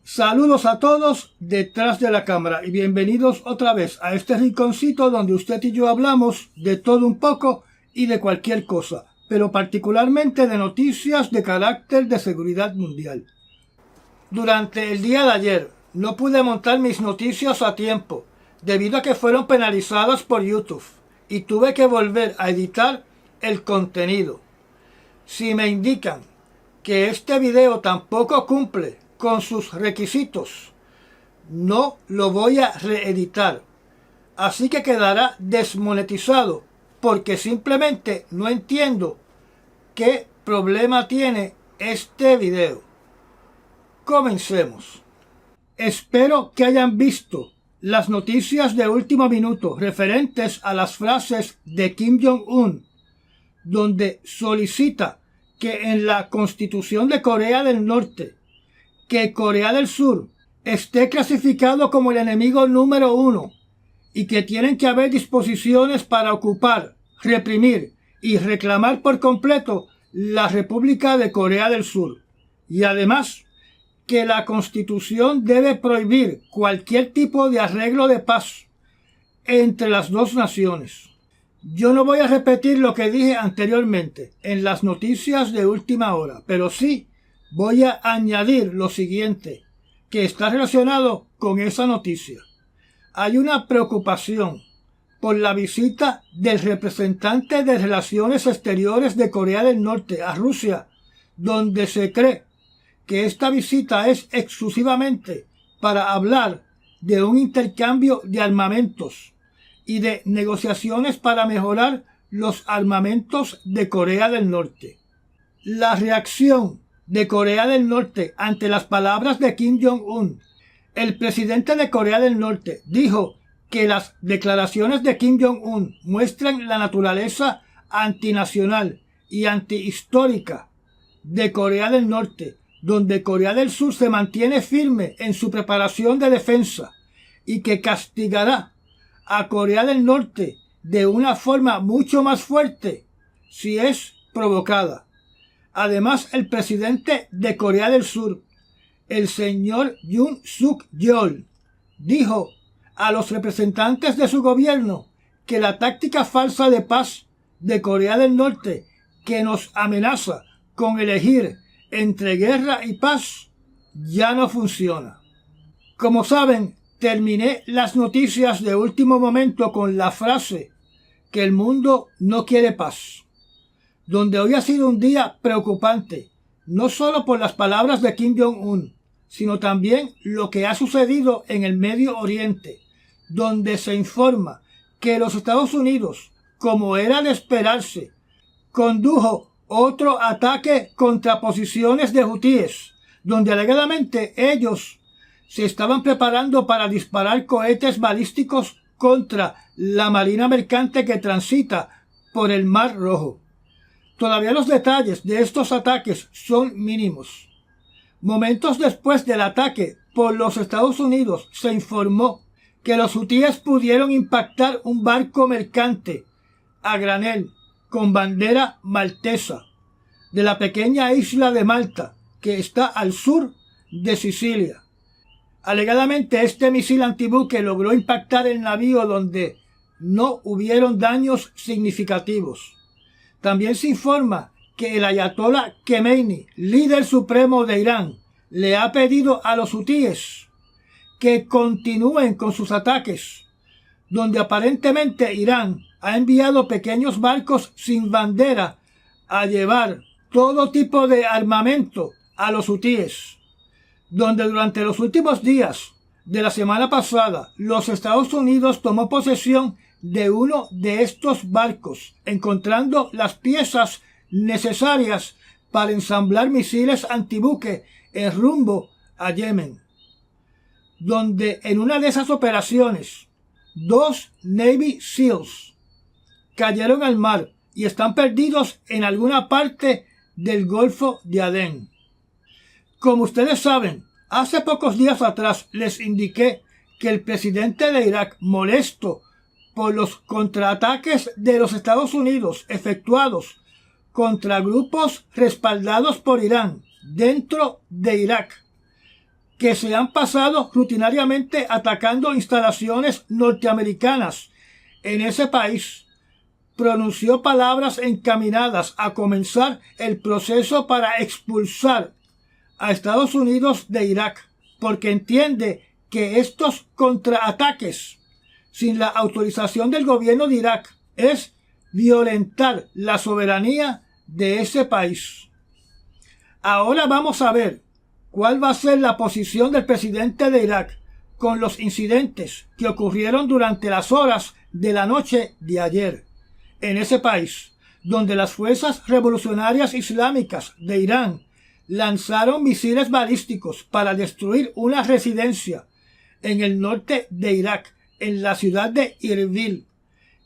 Saludos a todos detrás de la cámara y bienvenidos otra vez a este rinconcito donde usted y yo hablamos de todo un poco y de cualquier cosa, pero particularmente de noticias de carácter de seguridad mundial. Durante el día de ayer no pude montar mis noticias a tiempo debido a que fueron penalizadas por YouTube y tuve que volver a editar el contenido. Si me indican que este video tampoco cumple con sus requisitos, no lo voy a reeditar, así que quedará desmonetizado porque simplemente no entiendo qué problema tiene este video. Comencemos. Espero que hayan visto las noticias de último minuto referentes a las frases de Kim Jong-un, donde solicita que en la Constitución de Corea del Norte que Corea del Sur esté clasificado como el enemigo número 1 y que tienen que haber disposiciones para ocupar, reprimir y reclamar por completo la República de Corea del Sur. Y además, que la Constitución debe prohibir cualquier tipo de arreglo de paz entre las dos naciones. Yo no voy a repetir lo que dije anteriormente en las noticias de última hora, pero sí voy a añadir lo siguiente, que está relacionado con esa noticia. Hay una preocupación por la visita del representante de Relaciones Exteriores de Corea del Norte a Rusia, donde se cree que esta visita es exclusivamente para hablar de un intercambio de armamentos y de negociaciones para mejorar los armamentos de Corea del Norte. La reacción de Corea del Norte ante las palabras de Kim Jong-un. El presidente de Corea del Norte dijo que las declaraciones de Kim Jong-un muestran la naturaleza antinacional y antihistórica de Corea del Norte, donde Corea del Sur se mantiene firme en su preparación de defensa y que castigará a Corea del Norte de una forma mucho más fuerte si es provocada. Además, el presidente de Corea del Sur, el señor Yoon Suk Yeol, dijo a los representantes de su gobierno que la táctica falsa de paz de Corea del Norte, que nos amenaza con elegir entre guerra y paz, ya no funciona. Como saben, terminé las noticias de último momento con la frase que el mundo no quiere paz, donde hoy ha sido un día preocupante, no solo por las palabras de Kim Jong-un, sino también lo que ha sucedido en el Medio Oriente, donde se informa que los Estados Unidos, como era de esperarse, condujo otro ataque contra posiciones de hutíes, donde alegadamente ellos se estaban preparando para disparar cohetes balísticos contra la marina mercante que transita por el Mar Rojo. Todavía los detalles de estos ataques son mínimos. Momentos después del ataque por los Estados Unidos se informó que los hutíes pudieron impactar un barco mercante a granel con bandera maltesa de la pequeña isla de Malta, que está al sur de Sicilia. Alegadamente este misil antibuque logró impactar el navío donde no hubieron daños significativos. También se informa que el ayatolá Khomeini, líder supremo de Irán, le ha pedido a los hutíes que continúen con sus ataques, donde aparentemente Irán ha enviado pequeños barcos sin bandera a llevar todo tipo de armamento a los hutíes, donde durante los últimos días de la semana pasada los Estados Unidos tomó posesión de uno de estos barcos, encontrando las piezas necesarias para ensamblar misiles antibuque en rumbo a Yemen, donde en una de esas operaciones 2 Navy SEALs cayeron al mar y están perdidos en alguna parte del Golfo de Adén. Como ustedes saben, hace pocos días atrás les indiqué que el presidente de Irak, molesto por los contraataques de los Estados Unidos efectuados contra grupos respaldados por Irán dentro de Irak, que se han pasado rutinariamente atacando instalaciones norteamericanas en ese país, pronunció palabras encaminadas a comenzar el proceso para expulsar a Estados Unidos de Irak, porque entiende que estos contraataques sin la autorización del gobierno de Irak es violentar la soberanía de ese país. Ahora vamos a ver cuál va a ser la posición del presidente de Irak con los incidentes que ocurrieron durante las horas de la noche de ayer en ese país, donde las fuerzas revolucionarias islámicas de Irán lanzaron misiles balísticos para destruir una residencia en el norte de Irak, en la ciudad de Irbil,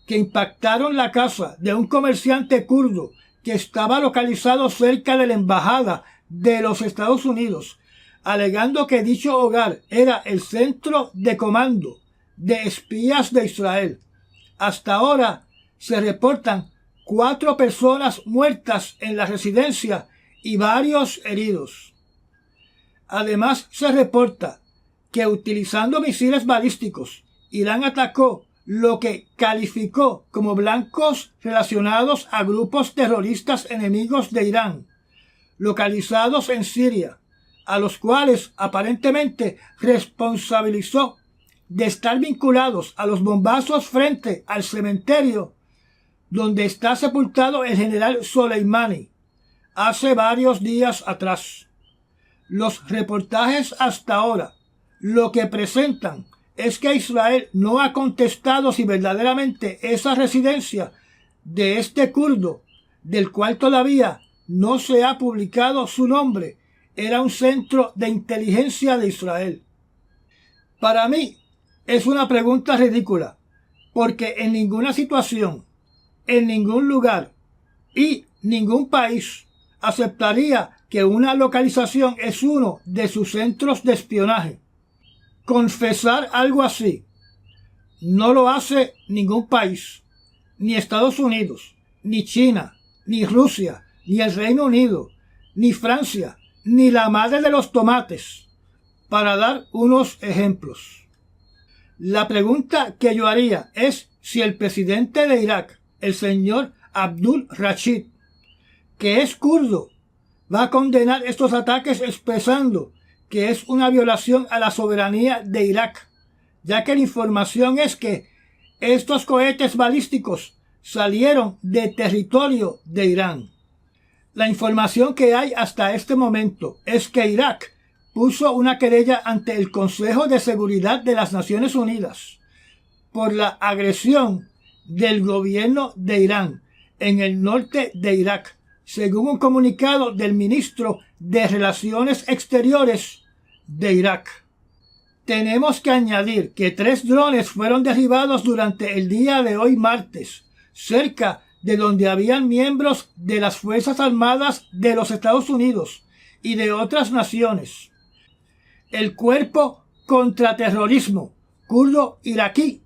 que impactaron la casa de un comerciante kurdo que estaba localizado cerca de la embajada de los Estados Unidos, alegando que dicho hogar era el centro de comando de espías de Israel. Hasta ahora se reportan 4 personas muertas en la residencia y varios heridos. Además, se reporta que utilizando misiles balísticos, Irán atacó lo que calificó como blancos relacionados a grupos terroristas enemigos de Irán, localizados en Siria, a los cuales aparentemente responsabilizó de estar vinculados a los bombazos frente al cementerio donde está sepultado el general Soleimani hace varios días atrás. Los reportajes hasta ahora lo que presentan es que Israel no ha contestado si verdaderamente esa residencia de este kurdo, del cual todavía no se ha publicado su nombre, era un centro de inteligencia de Israel. Para mí es una pregunta ridícula, porque en ninguna situación, en ningún lugar y ningún país aceptaría que una localización es uno de sus centros de espionaje. Confesar algo así no lo hace ningún país, ni Estados Unidos, ni China, ni Rusia, ni el Reino Unido, ni Francia, ni la madre de los tomates, para dar unos ejemplos. La pregunta que yo haría es si el presidente de Irak, el señor Abdul Rashid, que es kurdo, va a condenar estos ataques expresando que es una violación a la soberanía de Irak, ya que la información es que estos cohetes balísticos salieron de territorio de Irán. La información que hay hasta este momento es que Irak puso una querella ante el Consejo de Seguridad de las Naciones Unidas por la agresión del gobierno de Irán en el norte de Irak, según un comunicado del ministro de Relaciones Exteriores de Irak. Tenemos que añadir que 3 drones fueron derribados durante el día de hoy martes, cerca de donde habían miembros de las Fuerzas Armadas de los Estados Unidos y de otras naciones. El Cuerpo Contraterrorismo kurdo iraquí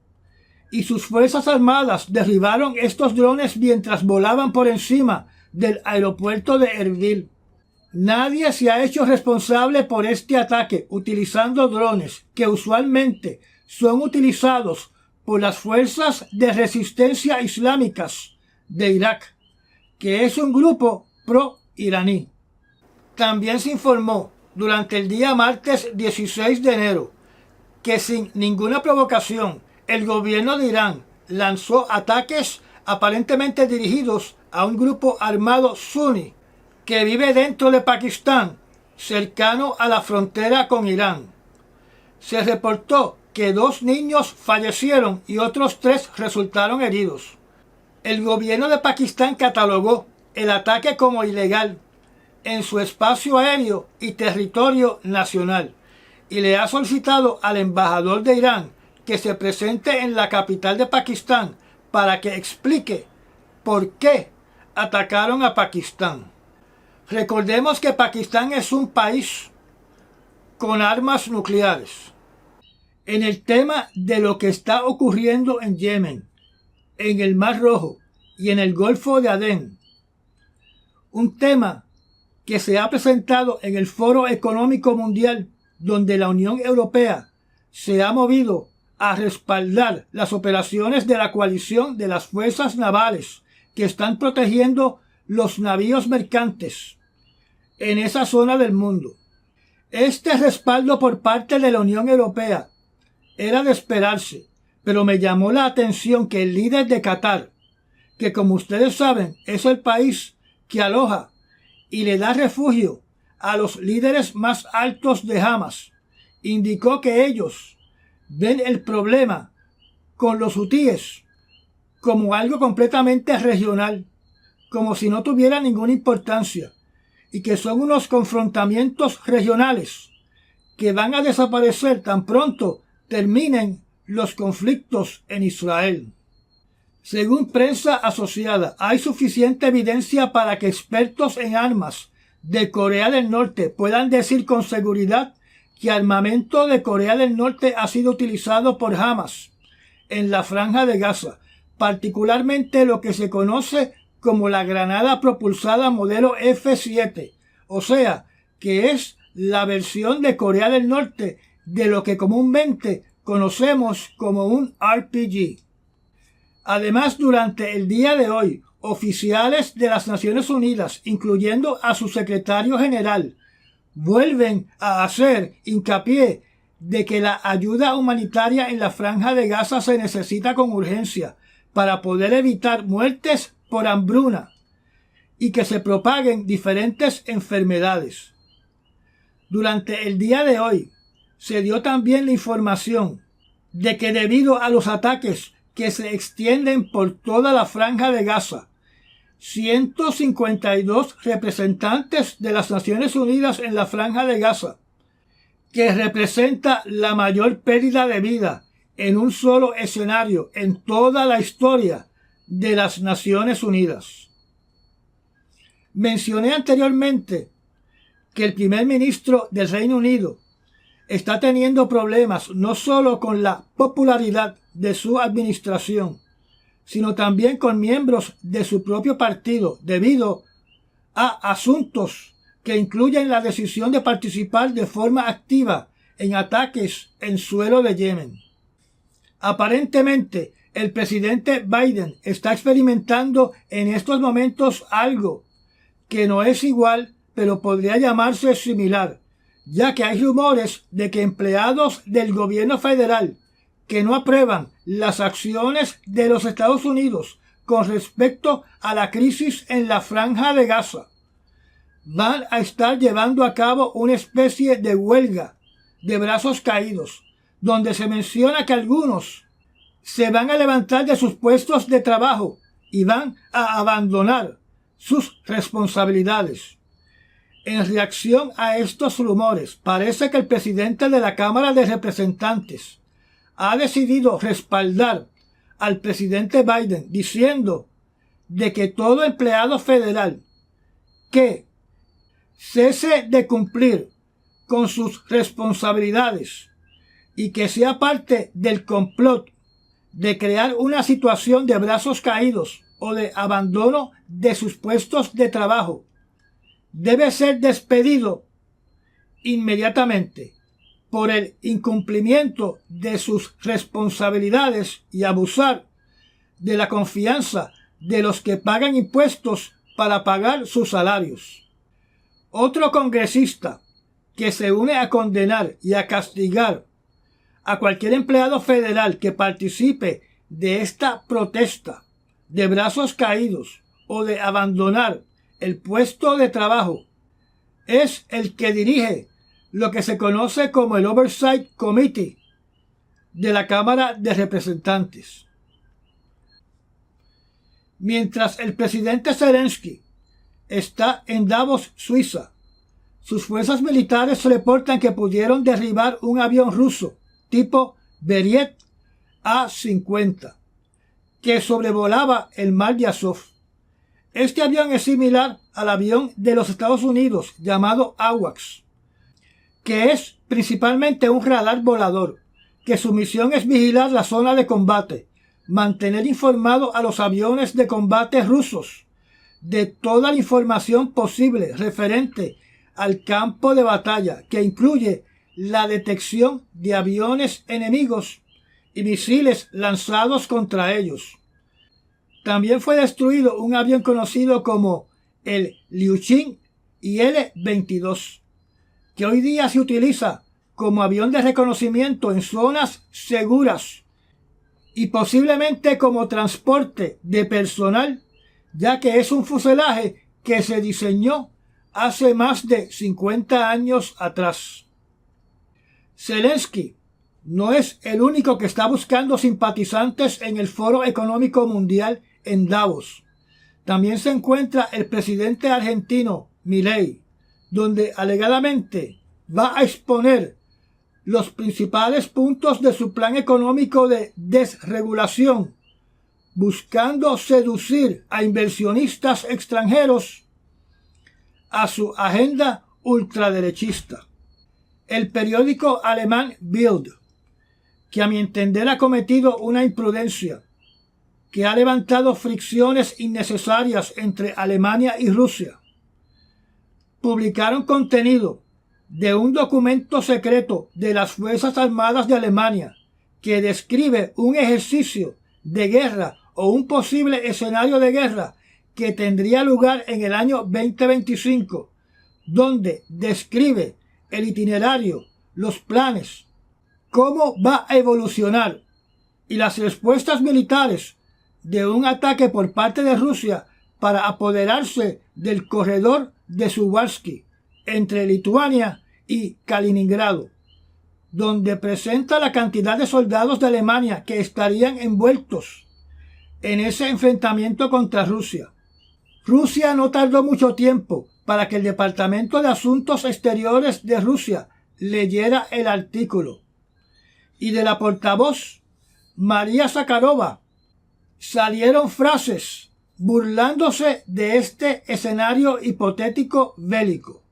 y sus Fuerzas Armadas derribaron estos drones mientras volaban por encima del aeropuerto de Erbil. Nadie se ha hecho responsable por este ataque utilizando drones que usualmente son utilizados por las fuerzas de resistencia islámicas de Irak, que es un grupo pro-iraní. También se informó durante el día martes 16 de enero que sin ninguna provocación el gobierno de Irán lanzó ataques aparentemente dirigidos a un grupo armado suní que vive dentro de Pakistán, cercano a la frontera con Irán. Se reportó que 2 niños fallecieron y otros 3 resultaron heridos. El gobierno de Pakistán catalogó el ataque como ilegal en su espacio aéreo y territorio nacional y le ha solicitado al embajador de Irán que se presente en la capital de Pakistán para que explique por qué atacaron a Pakistán. Recordemos que Pakistán es un país con armas nucleares. En el tema de lo que está ocurriendo en Yemen, en el Mar Rojo y en el Golfo de Adén, un tema que se ha presentado en el Foro Económico Mundial donde la Unión Europea se ha movido a respaldar las operaciones de la coalición de las fuerzas navales que están protegiendo los navíos mercantes en esa zona del mundo. Este respaldo por parte de la Unión Europea era de esperarse, pero me llamó la atención que el líder de Qatar, que como ustedes saben es el país que aloja y le da refugio a los líderes más altos de Hamas, indicó que ellos ven el problema con los hutíes como algo completamente regional, como si no tuviera ninguna importancia, y que son unos confrontamientos regionales que van a desaparecer tan pronto terminen los conflictos en Israel. Según prensa asociada, hay suficiente evidencia para que expertos en armas de Corea del Norte puedan decir con seguridad que armamento de Corea del Norte ha sido utilizado por Hamas en la Franja de Gaza, particularmente lo que se conoce como la granada propulsada modelo F-7, o sea, que es la versión de Corea del Norte de lo que comúnmente conocemos como un RPG. Además, durante el día de hoy, oficiales de las Naciones Unidas, incluyendo a su secretario general, vuelven a hacer hincapié de que la ayuda humanitaria en la Franja de Gaza se necesita con urgencia para poder evitar muertes por hambruna y que se propaguen diferentes enfermedades. Durante el día de hoy se dio también la información de que debido a los ataques que se extienden por toda la Franja de Gaza, 152 representantes de las Naciones Unidas en la Franja de Gaza, que representa la mayor pérdida de vida en un solo escenario en toda la historia de las Naciones Unidas. Mencioné anteriormente que el primer ministro del Reino Unido está teniendo problemas no solo con la popularidad de su administración, sino también con miembros de su propio partido debido a asuntos que incluyen la decisión de participar de forma activa en ataques en suelo de Yemen. Aparentemente, el presidente Biden está experimentando en estos momentos algo que no es igual, pero podría llamarse similar, ya que hay rumores de que empleados del gobierno federal que no aprueban las acciones de los Estados Unidos con respecto a la crisis en la Franja de Gaza van a estar llevando a cabo una especie de huelga de brazos caídos, donde se menciona que algunos se van a levantar de sus puestos de trabajo y van a abandonar sus responsabilidades. En reacción a estos rumores, parece que el presidente de la Cámara de Representantes ha decidido respaldar al presidente Biden diciendo de que todo empleado federal que cese de cumplir con sus responsabilidades y que sea parte del complot de crear una situación de brazos caídos o de abandono de sus puestos de trabajo debe ser despedido inmediatamente por el incumplimiento de sus responsabilidades y abusar de la confianza de los que pagan impuestos para pagar sus salarios. Otro congresista que se une a condenar y a castigar a cualquier empleado federal que participe de esta protesta de brazos caídos o de abandonar el puesto de trabajo es el que dirige lo que se conoce como el Oversight Committee de la Cámara de Representantes. Mientras el presidente Zelensky está en Davos, Suiza, sus fuerzas militares reportan que pudieron derribar un avión ruso tipo Beryet A-50 que sobrevolaba el mar de Azov. Este avión es similar al avión de los Estados Unidos llamado AWACS, que es principalmente un radar volador, que su misión es vigilar la zona de combate, mantener informado a los aviones de combate rusos de toda la información posible referente al campo de batalla, que incluye la detección de aviones enemigos y misiles lanzados contra ellos. También fue destruido un avión conocido como el Liuchín IL-22, que hoy día se utiliza como avión de reconocimiento en zonas seguras y posiblemente como transporte de personal, ya que es un fuselaje que se diseñó hace más de 50 años atrás. Zelensky no es el único que está buscando simpatizantes en el Foro Económico Mundial en Davos. También se encuentra el presidente argentino Milei, donde alegadamente va a exponer los principales puntos de su plan económico de desregulación, buscando seducir a inversionistas extranjeros a su agenda ultraderechista. El periódico alemán Bild, que a mi entender ha cometido una imprudencia, que ha levantado fricciones innecesarias entre Alemania y Rusia, publicaron contenido de un documento secreto de las Fuerzas Armadas de Alemania que describe un ejercicio de guerra o un posible escenario de guerra que tendría lugar en el año 2025, donde describe el itinerario, los planes, cómo va a evolucionar y las respuestas militares de un ataque por parte de Rusia para apoderarse del corredor de Suwalski entre Lituania y Kaliningrado, donde presenta la cantidad de soldados de Alemania que estarían envueltos en ese enfrentamiento contra Rusia. Rusia no tardó mucho tiempo para que el Departamento de Asuntos Exteriores de Rusia leyera el artículo, y de la portavoz María Zakharova salieron frases burlándose de este escenario hipotético bélico.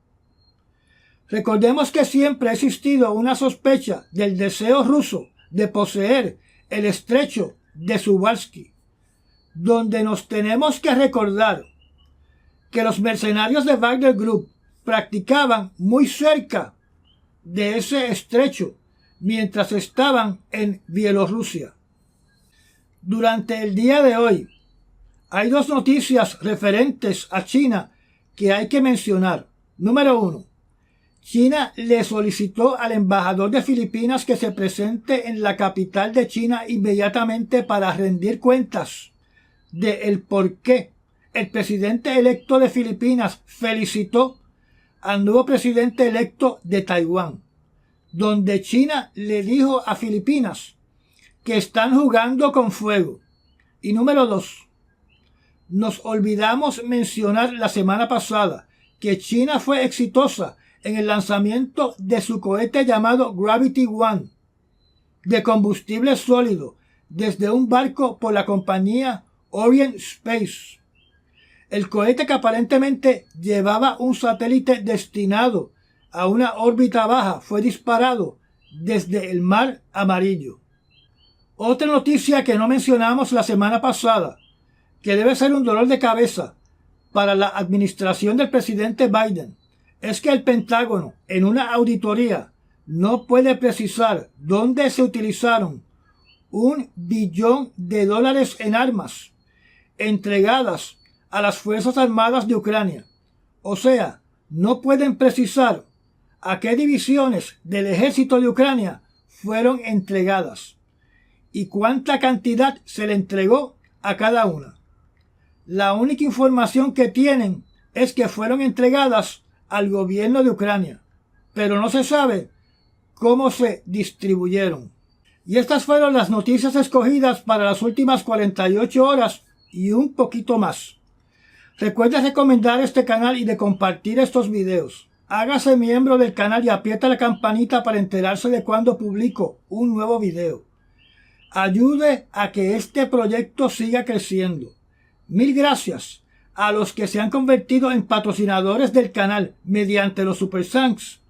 Recordemos que siempre ha existido una sospecha del deseo ruso de poseer el estrecho de Suwalski, donde nos tenemos que recordar que los mercenarios de Wagner Group practicaban muy cerca de ese estrecho mientras estaban en Bielorrusia. Durante el día de hoy hay dos noticias referentes a China que hay que mencionar. Número 1. China le solicitó al embajador de Filipinas que se presente en la capital de China inmediatamente para rendir cuentas de el por qué el presidente electo de Filipinas felicitó al nuevo presidente electo de Taiwán, donde China le dijo a Filipinas que están jugando con fuego. Y número 2. Nos olvidamos mencionar la semana pasada que China fue exitosa en el lanzamiento de su cohete llamado Gravity One de combustible sólido desde un barco por la compañía Orient Space. El cohete, que aparentemente llevaba un satélite destinado a una órbita baja, fue disparado desde el Mar Amarillo. Otra noticia que no mencionamos la semana pasada, que debe ser un dolor de cabeza para la administración del presidente Biden, es que el Pentágono, en una auditoría, no puede precisar dónde se utilizaron $1 billón en armas entregadas a las Fuerzas Armadas de Ucrania. O sea, no pueden precisar a qué divisiones del ejército de Ucrania fueron entregadas y cuánta cantidad se le entregó a cada una. La única información que tienen es que fueron entregadas al gobierno de Ucrania, pero no se sabe cómo se distribuyeron. Y estas fueron las noticias escogidas para las últimas 48 horas y un poquito más. Recuerda recomendar este canal y de compartir estos videos. Hágase miembro del canal y aprieta la campanita para enterarse de cuando publico un nuevo video. Ayude a que este proyecto siga creciendo. Mil gracias a los que se han convertido en patrocinadores del canal mediante los Super Thanks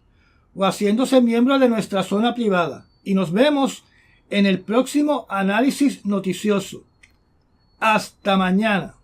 o haciéndose miembro de nuestra zona privada. Y nos vemos en el próximo análisis noticioso. Hasta mañana.